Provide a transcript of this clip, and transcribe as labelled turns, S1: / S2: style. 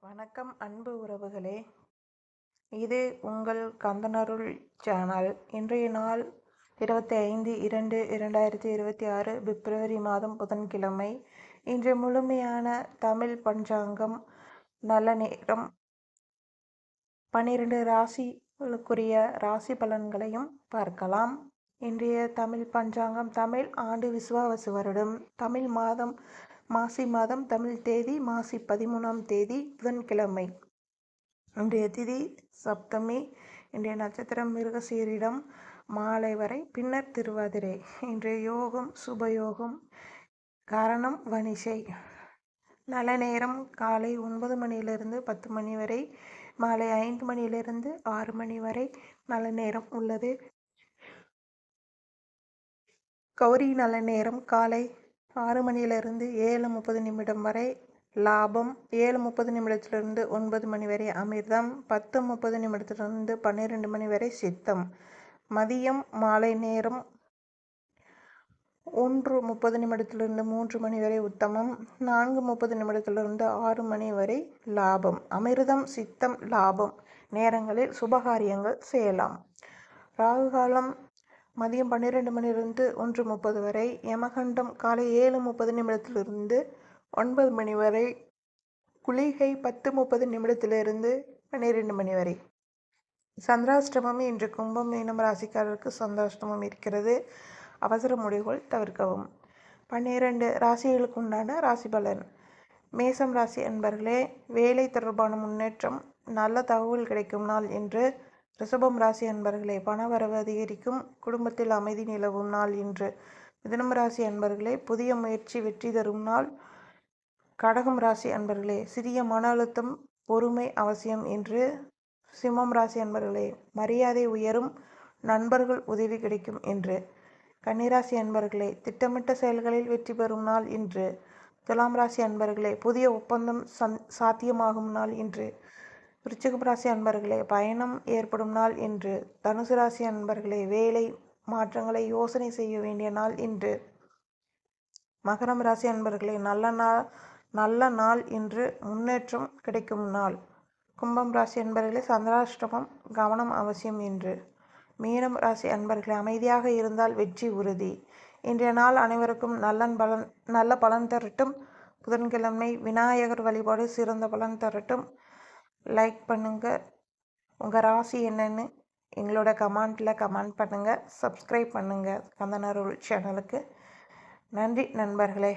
S1: வணக்கம் அன்பு உறவுகளே, இது உங்கள் கந்தனருள் சேனல். இன்றைய நாள் 25/2/2026 பிப்ரவரி மாதம் புதன்கிழமை. இன்று முழுமையான தமிழ் பஞ்சாங்கம் நல்ல நேரம் 12 ராசிகளுக்குரிய ராசி பலன்களையும் பார்க்கலாம். இன்றைய தமிழ் பஞ்சாங்கம் தமிழ் ஆண்டு விசுவாவசு வருடம், தமிழ் மாதம் மாசி மாதம், தமிழ் தேதி மாசி 13ஆம் தேதி புதன்கிழமை. இன்றைய திதி சப்தமி. இன்றைய நட்சத்திரம் மிருகசீரிடம் மாலை வரை, பின்னர் திருவாதிரை. இன்றைய யோகம் சுபயோகம், கரணம் வணிசை. நல்ல நேரம் காலை 9 மணியிலிருந்து 10 மணி வரை, மாலை 5 மணியிலிருந்து 6 மணி வரை நல்ல நேரம் உள்ளது. கௌரி நல்ல நேரம் காலை 6 மணியிலிருந்து 7:30 வரை, லாபம் 7:30 9 மணி வரை, அமிர்தம் 10:30 12 மணி வரை, சித்தம். மதியம் மாலை நேரம் 1:30 3 மணி வரை உத்தமம், 4:30 6 மணி வரை லாபம். அமிர்தம் சித்தம் லாபம் நேரங்களில் சுபகாரியங்கள் செய்யலாம். ராகு காலம் மதியம் 12 மணியிலிருந்து 1:30 வரை, யமகண்டம் காலை 7:30 9 மணி வரை, குளிகை 10:30 12 மணி வரை. சந்திராஷ்டமம் இன்று கும்பம் மீனம் ராசிக்காரருக்கு சந்திராஷ்டமம் இருக்கிறது. அவசர முடிவுகள் தவிர்க்கவும். 12 ராசிகளுக்கு உண்டான ராசி பலன். மேசம் ராசி அன்பர்களே, வேலை தொடர்பான முன்னேற்றம், நல்ல தகவல் கிடைக்கும் நாள் இன்று. ரிஷபம் ராசி அன்பர்களே, பணவரவு அதிகரிக்கும், குடும்பத்தில் அமைதி நிலவும் நாள் இன்று. மிதுனம் ராசி அன்பர்களே, புதிய முயற்சி வெற்றி தரும் நாள். கடகம் ராசி அன்பர்களே, சிறிய மன அழுத்தம், பொறுமை அவசியம் இன்று. சிம்மம் ராசி அன்பர்களே, மரியாதை உயரும், நண்பர்கள் உதவி கிடைக்கும் இன்று. கன்னிராசி அன்பர்களே, திட்டமிட்ட செயல்களில் வெற்றி பெறும் நாள் இன்று. துலாம் ராசி அன்பர்களே, புதிய ஒப்பந்தம் சாத்தியமாகும் நாள் இன்று. விருச்சிகம் ராசி அன்பர்களே, பயணம் ஏற்படும் நாள் இன்று. தனுசு ராசி அன்பர்களே, வேலை மாற்றங்களை யோசனை செய்ய வேண்டிய நாள் இன்று. மகரம் ராசி அன்பர்களே, நல்ல நாள் இன்று, முன்னேற்றம் கிடைக்கும் நாள். கும்பம் ராசி அன்பர்களே, சந்திராஷ்டமம், கவனம் அவசியம் இன்று. மீனம் ராசி அன்பர்களே, அமைதியாக இருந்தால் வெற்றி உறுதி. இன்றைய நாள் அனைவருக்கும் நல்ல பலன் தரட்டும். புதன்கிழமை விநாயகர் வழிபாடு சிறந்த பலன் தரட்டும். லைக் பண்ணுங்க, உங்கள் ராசி என்னன்னு எங்களோட கமெண்ட் பண்ணுங்க. சப்ஸ்கிரைப் பண்ணுங்க கந்தனருள் சேனலுக்கு. நன்றி நண்பர்களே.